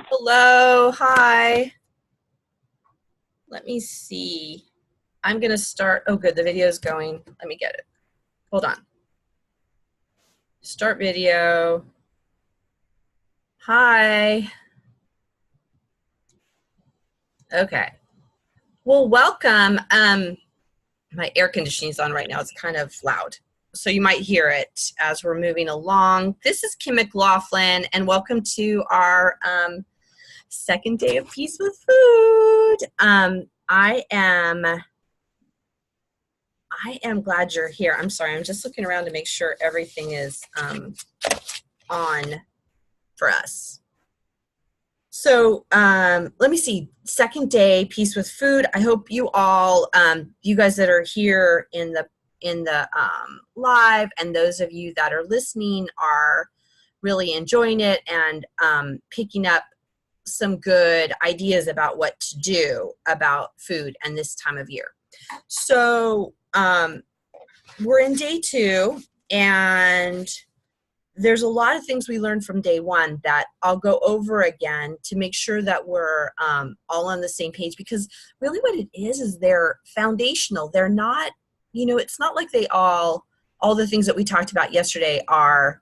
Hello, hi. Let me see. I'm going to start. Oh, good. The video is going. Let me get it. Hold on. Start video. Hi. Okay. Well, welcome. My air conditioning is on right now. It's kind of loud, so you might hear it as we're moving along. This is Kim McLaughlin, and welcome to our second day of Peace with Food. I am glad you're here. I'm sorry, I'm just looking around to make sure everything is on for us. So let me see, second day, Peace with Food. I hope you all, you guys that are here in the live, and those of you that are listening are really enjoying it and picking up some good ideas about what to do about food and this time of year. So we're in day 2, and there's a lot of things we learned from day 1 that I'll go over again to make sure that we're all on the same page, because really what it is they're foundational. They're not, it's not like they all the things that we talked about yesterday are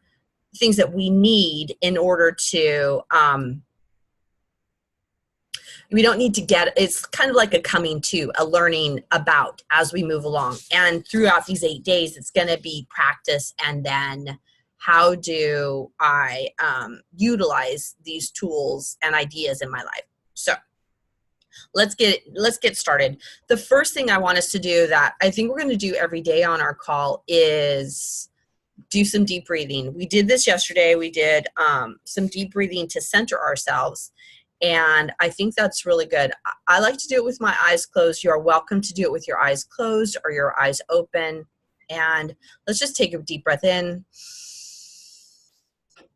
things that we need in order to we don't need to get, it's kind of like a coming to, a learning about as we move along. And throughout these 8 days, it's going to be practice, and then how do I utilize these tools and ideas in my life. So let's get started. The first thing I want us to do that I think we're going to do every day on our call is do some deep breathing. We did this yesterday. We did some deep breathing to center ourselves. And I think that's really good. I like to do it with my eyes closed. You're welcome to do it with your eyes closed or your eyes open. And let's just take a deep breath in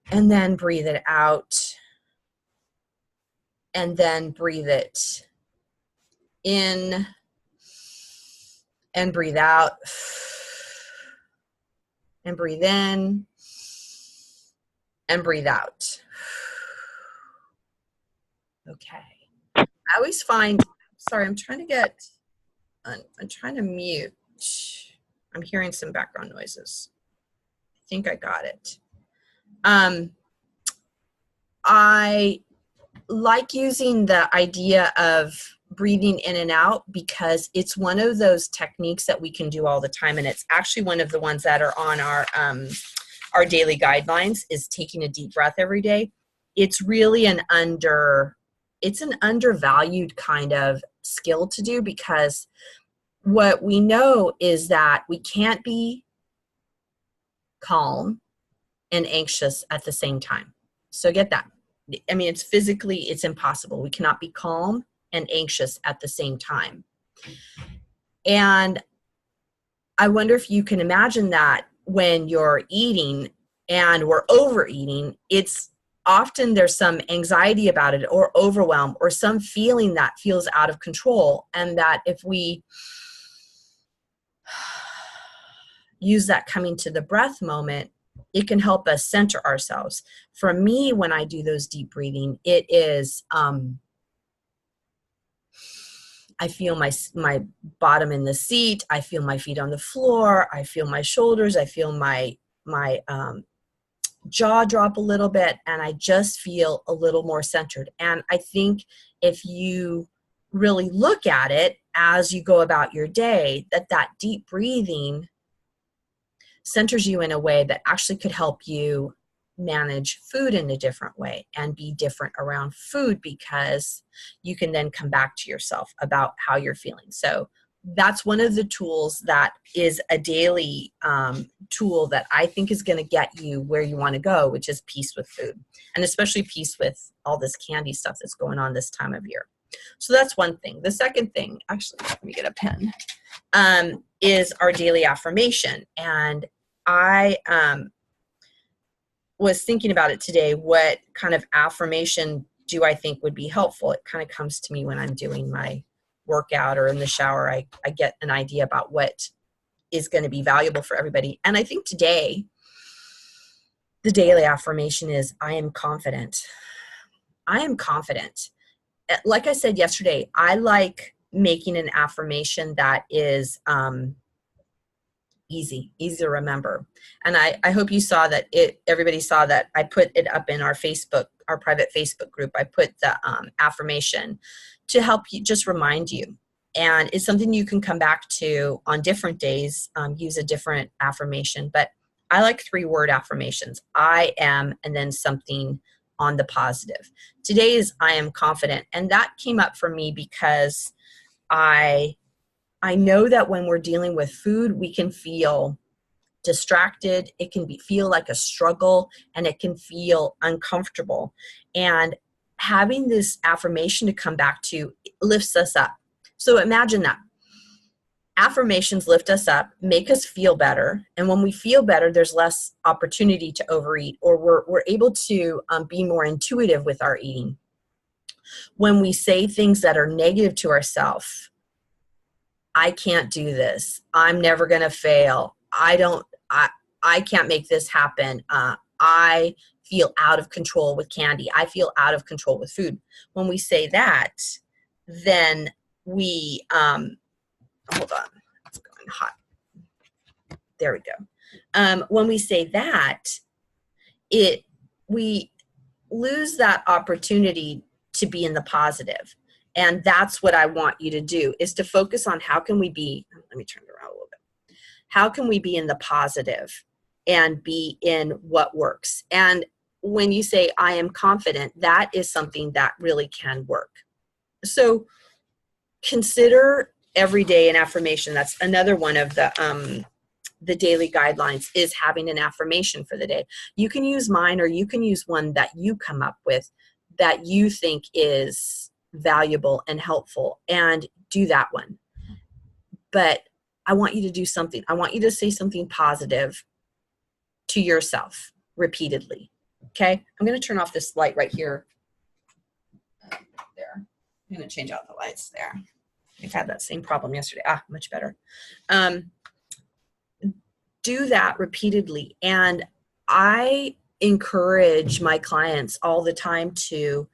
and then breathe it out. And then breathe it in and breathe out. And breathe in and breathe out. Okay. I always find, sorry, I'm trying to mute. I'm hearing some background noises. I think I got it. I like using the idea of breathing in and out because it's one of those techniques that we can do all the time, and it's actually one of the ones that are on our daily guidelines is taking a deep breath every day. It's really it's an undervalued kind of skill to do, because what we know is that we can't be calm and anxious at the same time. So get that. I mean, it's impossible. We cannot be calm and anxious at the same time. And I wonder if you can imagine that when you're eating and we're overeating, often there's some anxiety about it or overwhelm or some feeling that feels out of control, and that if we use that coming to the breath moment, it can help us center ourselves. For me, when I do those deep breathing, it is I feel my bottom in the seat, I feel my feet on the floor, I feel my shoulders, I feel my jaw drop a little bit, and I just feel a little more centered. And I think if you really look at it as you go about your day, that deep breathing centers you in a way that actually could help you manage food in a different way and be different around food, because you can then come back to yourself about how you're feeling. So that's one of the tools that is a daily tool that I think is going to get you where you want to go, which is peace with food, and especially peace with all this candy stuff that's going on this time of year. So that's one thing. The second thing, actually, let me get a pen, is our daily affirmation. And I was thinking about it today. What kind of affirmation do I think would be helpful? It kind of comes to me when I'm doing my workout or in the shower. I get an idea about what is going to be valuable for everybody. And I think today The daily affirmation is, I am confident. I am confident. Like I said yesterday, I like making an affirmation that is easy to remember. And I hope you saw that everybody saw that I put it up in our private Facebook group. I put the affirmation to help you, just remind you. And it's something you can come back to on different days, use a different affirmation. But I like 3-word affirmations. I am, and then something on the positive. Today is I am confident. And that came up for me because I know that when we're dealing with food, we can feel distracted. It can feel like a struggle, and it can feel uncomfortable. And having this affirmation to come back to lifts us up. So imagine that. Affirmations lift us up, make us feel better. And when we feel better, there's less opportunity to overeat, or we're able to be more intuitive with our eating. When we say things that are negative to ourselves, I can't do this. I'm never going to fail. I can't make this happen. I feel out of control with candy. I feel out of control with food. When we say that, then we, hold on, it's going hot. There we go. When we say that, we lose that opportunity to be in the positive. And that's what I want you to do, is to focus on how can we be, let me turn it around a little bit. How can we be in the positive and be in what works? And when you say, I am confident, that is something that really can work. So consider every day an affirmation. That's another one of the daily guidelines, is having an affirmation for the day. You can use mine, or you can use one that you come up with that you think is valuable and helpful, and do that one. But I want you to do something. I want you to say something positive to yourself repeatedly. Okay? I'm going to turn off this light right here. There. I'm going to change out the lights there. I've had that same problem yesterday. Much better. Do that repeatedly. And I encourage my clients all the time to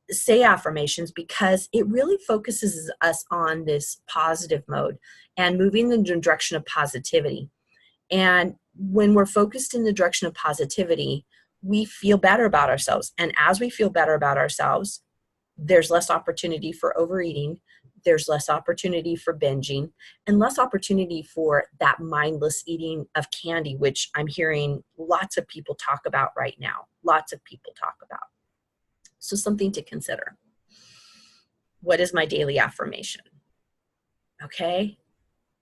say affirmations, because it really focuses us on this positive mode and moving in the direction of positivity. And when we're focused in the direction of positivity, we feel better about ourselves. And as we feel better about ourselves, there's less opportunity for overeating, there's less opportunity for binging, and less opportunity for that mindless eating of candy, which I'm hearing lots of people talk about right now. Lots of people talk about. So something to consider. What is my daily affirmation? Okay.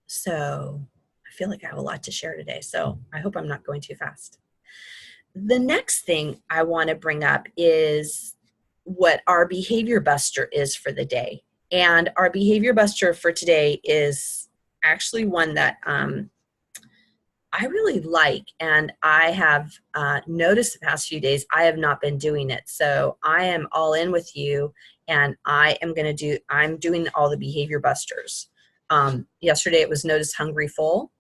So I feel like I have a lot to share today, so I hope I'm not going too fast. The next thing I want to bring up is what our behavior buster is for the day. And our behavior buster for today is actually one that I really like, and I have noticed the past few days I have not been doing it. So I am all in with you, and I'm doing all the behavior busters. Yesterday it was Notice Hungry Full.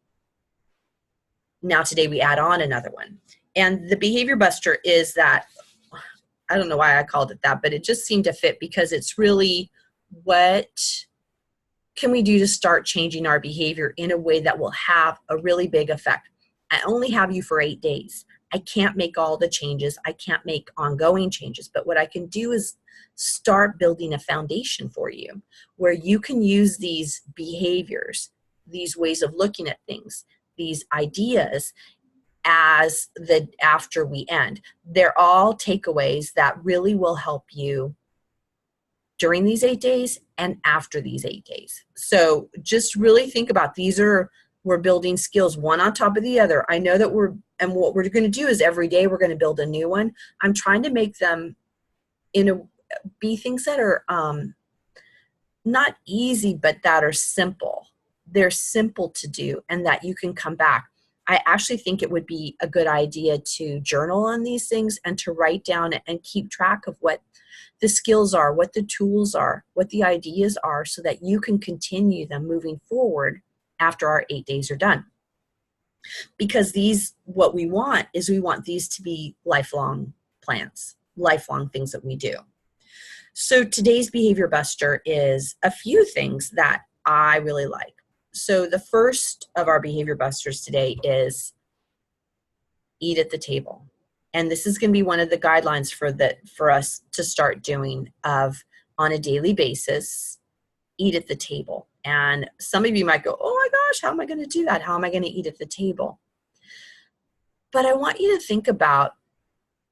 Now today we add on another one. And the behavior buster is that, I don't know why I called it that, but it just seemed to fit, because it's really, what can we do to start changing our behavior in a way that will have a really big effect? I only have you for 8 days. I can't make all the changes. I can't make ongoing changes. But what I can do is start building a foundation for you where you can use these behaviors, these ways of looking at things, these ideas after we end. They're all takeaways that really will help you during these 8 days and after these 8 days. So just really think about, we're building skills one on top of the other. I know that what we're going to do is every day we're going to build a new one. I'm trying to make them be things that are not easy, but that are simple. They're simple to do, and that you can come back. I actually think it would be a good idea to journal on these things and to write down and keep track of what the skills are, what the tools are, what the ideas are, so that you can continue them moving forward after our 8 days are done. because what we want is we want these to be lifelong plans, lifelong things that we do. So today's behavior buster is a few things that I really like. So the first of our behavior busters today is eat at the table. And this is going to be one of the guidelines for us to start doing of on a daily basis, eat at the table. And some of you might go, oh my gosh, how am I going to do that? How am I going to eat at the table? But I want you to think about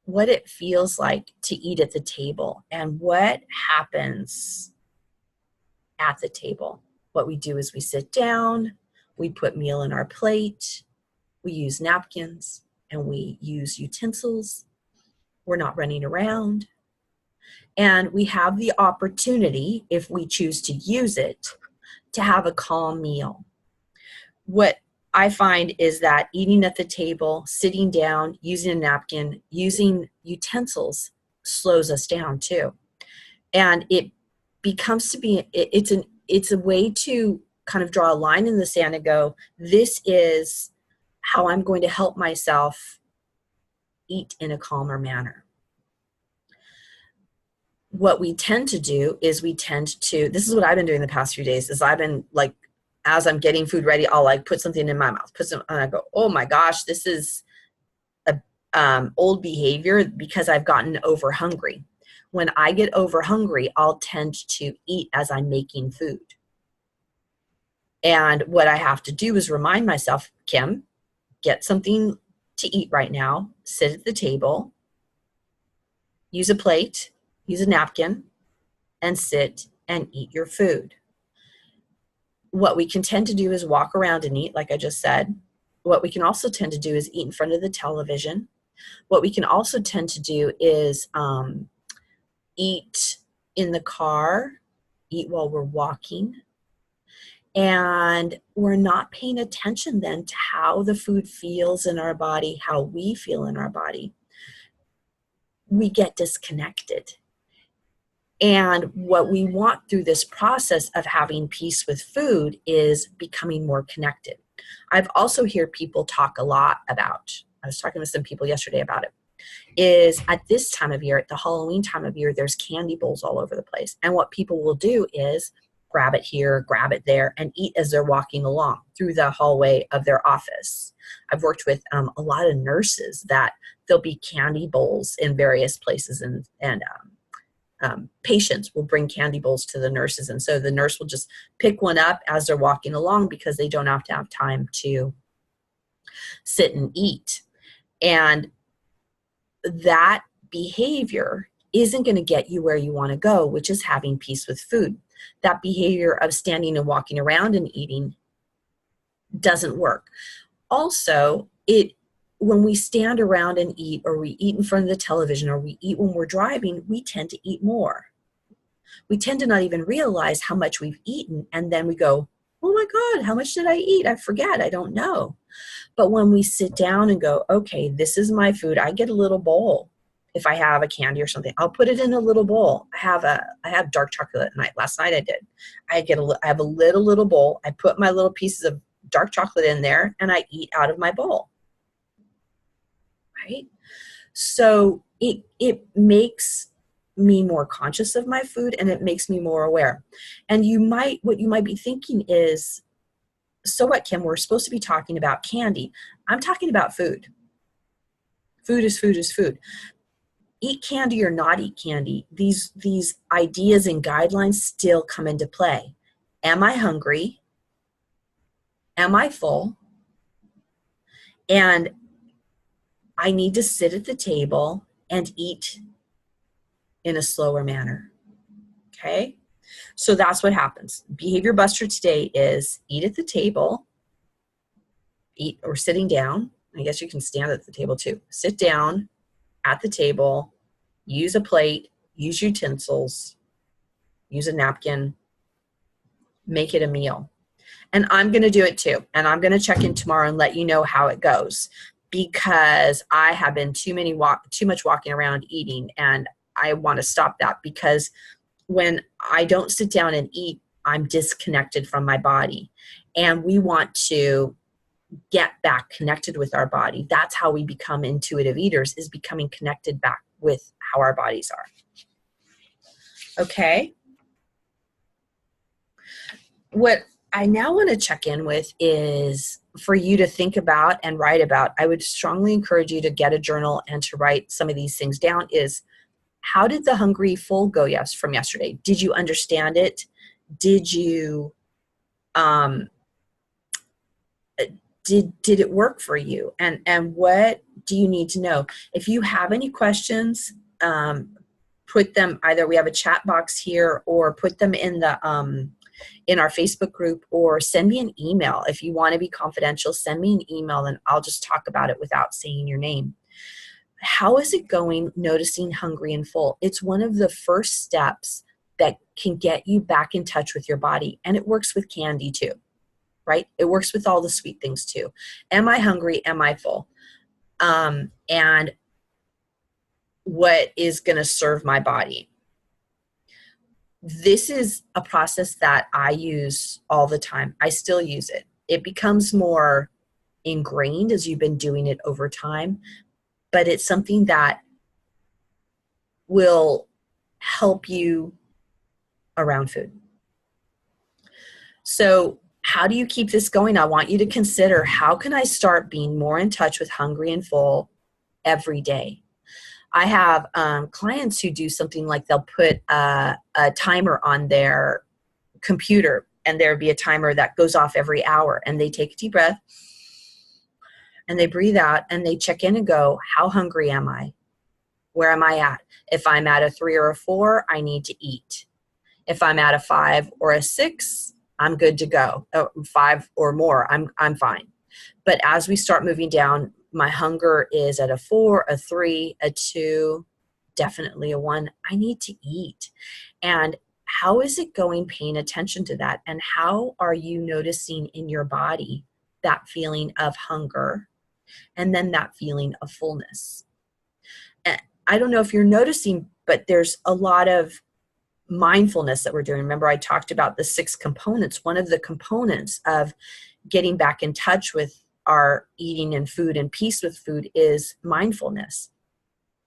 what it feels like to eat at the table and what happens at the table. What we do is we sit down, we put meal in our plate, we use napkins, and we use utensils. We're not running around. And we have the opportunity, if we choose to use it, to have a calm meal. What I find is that eating at the table, sitting down, using a napkin, using utensils slows us down too. And it becomes to be, it's a way to kind of draw a line in the sand and go, this is how I'm going to help myself eat in a calmer manner. What we tend to do is this is what I've been doing the past few days, is I've been like, as I'm getting food ready, I'll like put something in my mouth, and I go, oh my gosh, this is a old behavior because I've gotten over hungry. When I get over hungry, I'll tend to eat as I'm making food. And what I have to do is remind myself, Kim, get something to eat right now, sit at the table, use a plate, use a napkin, and sit and eat your food. What we can tend to do is walk around and eat, like I just said. What we can also tend to do is eat in front of the television. What we can also tend to do is eat in the car, eat while we're walking. And we're not paying attention then to how the food feels in our body, how we feel in our body. We get disconnected. And what we want through this process of having peace with food is becoming more connected. I've also heard people talk a lot about, I was talking with some people yesterday about it, is at this time of year, at the Halloween time of year, there's candy bowls all over the place. And what people will do is grab it here, grab it there, and eat as they're walking along through the hallway of their office. I've worked with a lot of nurses that there'll be candy bowls in various places, and patients will bring candy bowls to the nurses. And so the nurse will just pick one up as they're walking along because they don't have to have time to sit and eat. And that behavior isn't going to get you where you want to go, which is having peace with food. That behavior of standing and walking around and eating doesn't work. Also, when we stand around and eat, or we eat in front of the television, or we eat when we're driving, we tend to eat more. We tend to not even realize how much we've eaten, and then we go, oh my God, how much did I eat? I forget, I don't know. But when we sit down and go, okay, this is my food, I get a little bowl. If I have a candy or something, I'll put it in a little bowl. I have dark chocolate at night. Last night I did. I have a little bowl. I put my little pieces of dark chocolate in there, and I eat out of my bowl. Right? So it makes me more conscious of my food, and it makes me more aware. And what you might be thinking is, so what, Kim? We're supposed to be talking about candy. I'm talking about food. Food is food is food. Eat candy or not eat candy, these ideas and guidelines still come into play. Am I hungry? Am I full? And I need to sit at the table and eat in a slower manner. Okay? So that's what happens. Behavior buster today is eat at the table, eat or sitting down. I guess you can stand at the table too. Sit down at the table, use a plate, use utensils, use a napkin, make it a meal. And I'm going to do it too. And I'm going to check in tomorrow and let you know how it goes, because I have been too much walking around eating, and I want to stop that, because when I don't sit down and eat, I'm disconnected from my body. And we want to get back connected with our body. That's how we become intuitive eaters, is becoming connected back with how our bodies are. Okay. What I now want to check in with is for you to think about and write about. I would strongly encourage you to get a journal and to write some of these things down. Is, how did the hungry full go from yesterday? Did you understand it? Did you, did it work for you? And what do you need to know? If you have any questions, put them, either we have a chat box here, or put them in the, in our Facebook group, or send me an email. If you want to be confidential, send me an email and I'll just talk about it without saying your name. How is it going noticing hungry and full? It's one of the first steps that can get you back in touch with your body. And it works with candy too, right? It works with all the sweet things too. Am I hungry? Am I full? And what is going to serve my body? This is a process that I use all the time. I still use it. It becomes more ingrained as you've been doing it over time, but it's something that will help you around food. So how do you keep this going? I want you to consider, how can I start being more in touch with hungry and full every day? I have clients who do something like they'll put a timer on their computer, and there'll be a timer that goes off every hour, and they take a deep breath and they breathe out and they check in and go, how hungry am I? Where am I at? If I'm at a 3 or a 4, I need to eat. If I'm at a 5 or a 6, I'm good to go. 5 or more, I'm fine. But as we start moving down, my hunger is at a 4, a 3, a 2, definitely a 1. I need to eat. And how is it going, paying attention to that? And how are you noticing in your body that feeling of hunger and then that feeling of fullness? And I don't know if you're noticing, but there's a lot of mindfulness that we're doing. Remember, I talked about the 6 components. One of the components of getting back in touch with our eating and food and peace with food is mindfulness.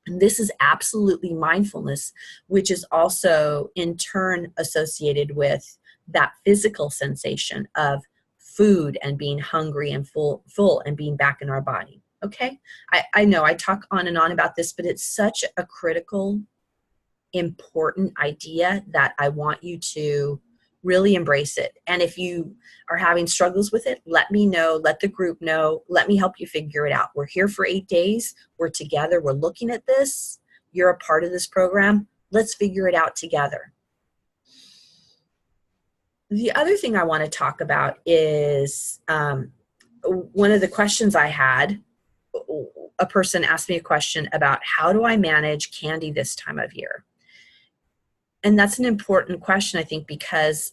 And this is absolutely mindfulness, which is also in turn associated with that physical sensation of food and being hungry and full and being back in our body. Okay? I know I talk on and on about this, but it's such a critical, important idea that I want you to really embrace it. And if you are having struggles with it, let me know, let the group know, let me help you figure it out. We're here for 8 days. We're together. We're looking at this. You're a part of this program. Let's figure it out together. The other thing I want to talk about is one of the questions I had, a person asked me a question about, how do I manage candy this time of year? And that's an important question, I think, because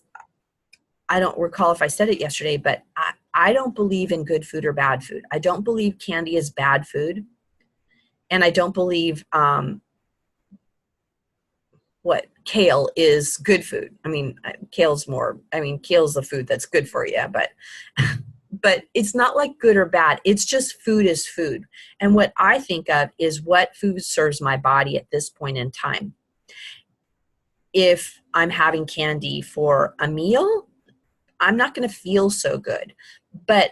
I don't recall if I said it yesterday, but I don't believe in good food or bad food. I don't believe candy is bad food. And I don't believe kale is good food. I mean, kale's the food that's good for you, but it's not like good or bad. It's just food is food. And what I think of is what food serves my body at this point in time. If I'm having candy for a meal, I'm not going to feel so good, but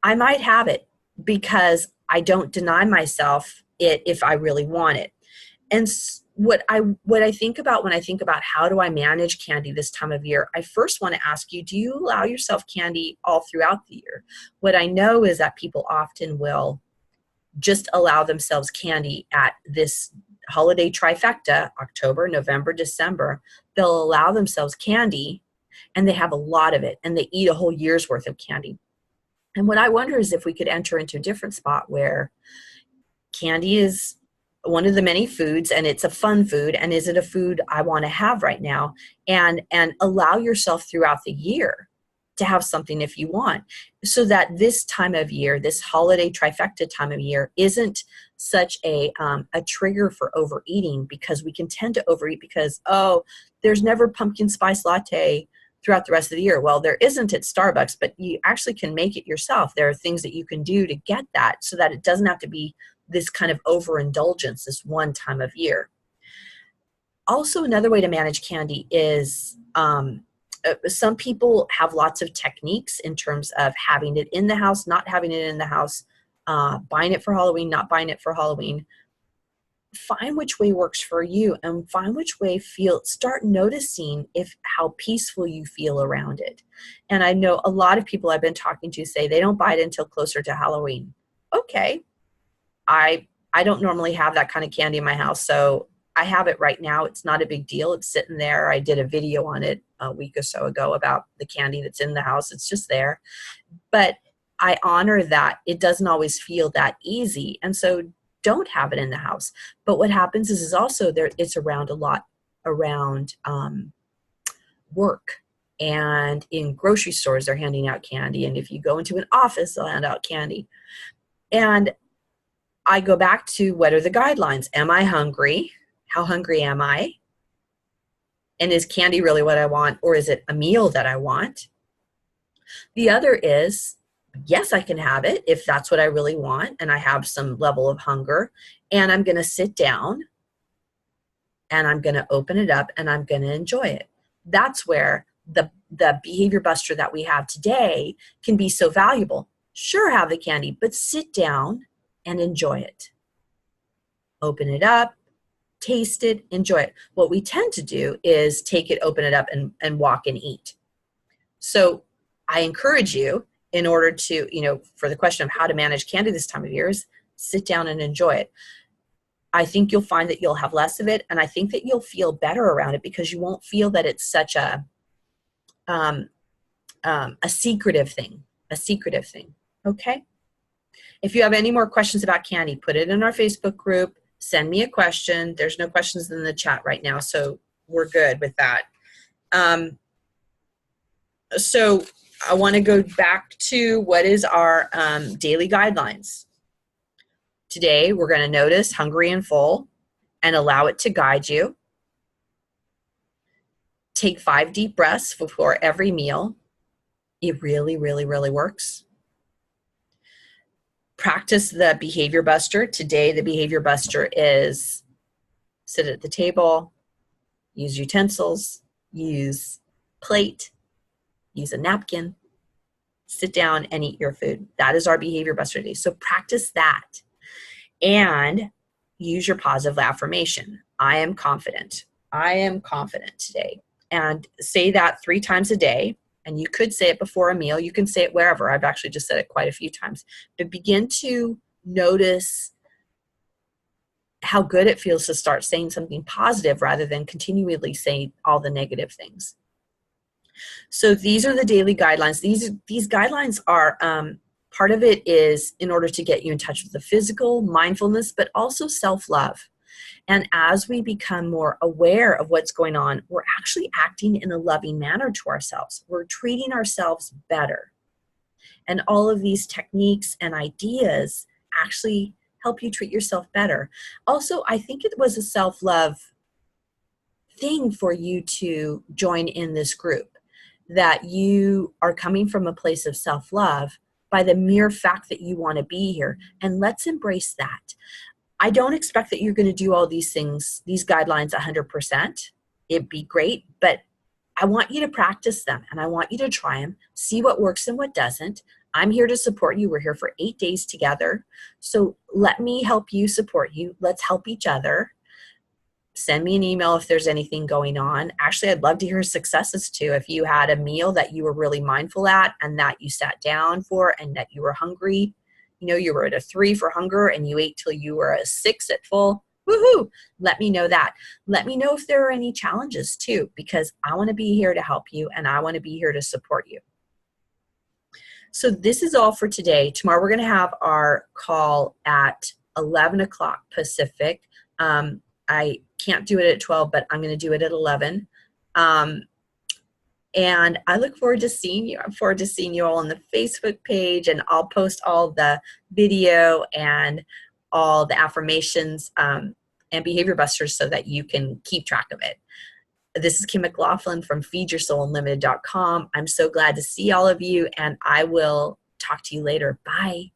I might have it because I don't deny myself it if I really want it. And what I think about when I think about how do I manage candy this time of year, I first want to ask you, do you allow yourself candy all throughout the year? What I know is that people often will just allow themselves candy at this holiday trifecta, October, November, December. They'll allow themselves candy and they have a lot of it and they eat a whole year's worth of candy. And what I wonder is if we could enter into a different spot where candy is one of the many foods and it's a fun food, and is it a food I want to have right now, and allow yourself throughout the year to have something if you want, so that this time of year, this holiday trifecta time of year, isn't such a trigger for overeating, because we can tend to overeat because, oh, there's never pumpkin spice latte throughout the rest of the year. Well, there isn't at Starbucks, but you actually can make it yourself. There are things that you can do to get that so that it doesn't have to be this kind of overindulgence this one time of year. Also, another way to manage candy is some people have lots of techniques in terms of having it in the house, not having it in the house, buying it for Halloween, not buying it for Halloween. Find which way works for you and find which way start noticing how peaceful you feel around it. And I know a lot of people I've been talking to say they don't buy it until closer to Halloween. Okay. I don't normally have that kind of candy in my house, so I have it right now. It's not a big deal. It's sitting there. I did a video on it a week or so ago about the candy that's in the house. It's just there. But I honor that it doesn't always feel that easy. And so don't have it in the house. But what happens is also it's around a lot around work. And in grocery stores, they're handing out candy. And if you go into an office, they'll hand out candy. And I go back to, what are the guidelines? Am I hungry? How hungry am I? And is candy really what I want, or is it a meal that I want? The other is, yes, I can have it if that's what I really want and I have some level of hunger, and I'm going to sit down and I'm going to open it up and I'm going to enjoy it. That's where the behavior buster that we have today can be so valuable. Sure, have the candy, but sit down and enjoy it. Open it up, taste it, enjoy it. What we tend to do is take it, open it up, and walk and eat. So I encourage you, in order to, for the question of how to manage candy this time of year, is sit down and enjoy it. I think you'll find that you'll have less of it, and I think that you'll feel better around it because you won't feel that it's such a secretive thing, okay? If you have any more questions about candy, put it in our Facebook group. Send me a question. There's no questions in the chat right now, so we're good with that. So I want to go back to what is our daily guidelines. Today, we're going to notice hungry and full and allow it to guide you. Take 5 deep breaths before every meal. It really, really, really works. Practice the behavior buster. Today, the behavior buster is sit at the table, use utensils, use plate, use a napkin, sit down and eat your food. That is our behavior buster today. So practice that and use your positive affirmation. I am confident. I am confident today. And say that 3 times a day. And you could say it before a meal. You can say it wherever. I've actually just said it quite a few times. But begin to notice how good it feels to start saying something positive rather than continually saying all the negative things. So these are the daily guidelines. These guidelines are, part of it is in order to get you in touch with the physical, mindfulness, but also self-love. And as we become more aware of what's going on, we're actually acting in a loving manner to ourselves. We're treating ourselves better. And all of these techniques and ideas actually help you treat yourself better. Also, I think it was a self-love thing for you to join in this group, that you are coming from a place of self-love by the mere fact that you want to be here. And let's embrace that. I don't expect that you're going to do all these things, these guidelines 100%. It'd be great, but I want you to practice them and I want you to try them, see what works and what doesn't. I'm here to support you. We're here for 8 days together. So let me help you support you. Let's help each other. Send me an email if there's anything going on. Actually, I'd love to hear successes too. If you had a meal that you were really mindful at and that you sat down for and that you were hungry, you were at a 3 for hunger and you ate till you were a 6 at full. Woohoo! Let me know that. Let me know if there are any challenges too, because I want to be here to help you and I want to be here to support you. So this is all for today. Tomorrow we're going to have our call at 11 o'clock Pacific. I can't do it at 12, but I'm going to do it at 11. And I look forward to seeing you. I'm forward to seeing you all on the Facebook page, and I'll post all the video and all the affirmations and behavior busters so that you can keep track of it. This is Kim McLaughlin from feedyoursoulunlimited.com. I'm so glad to see all of you, and I will talk to you later. Bye.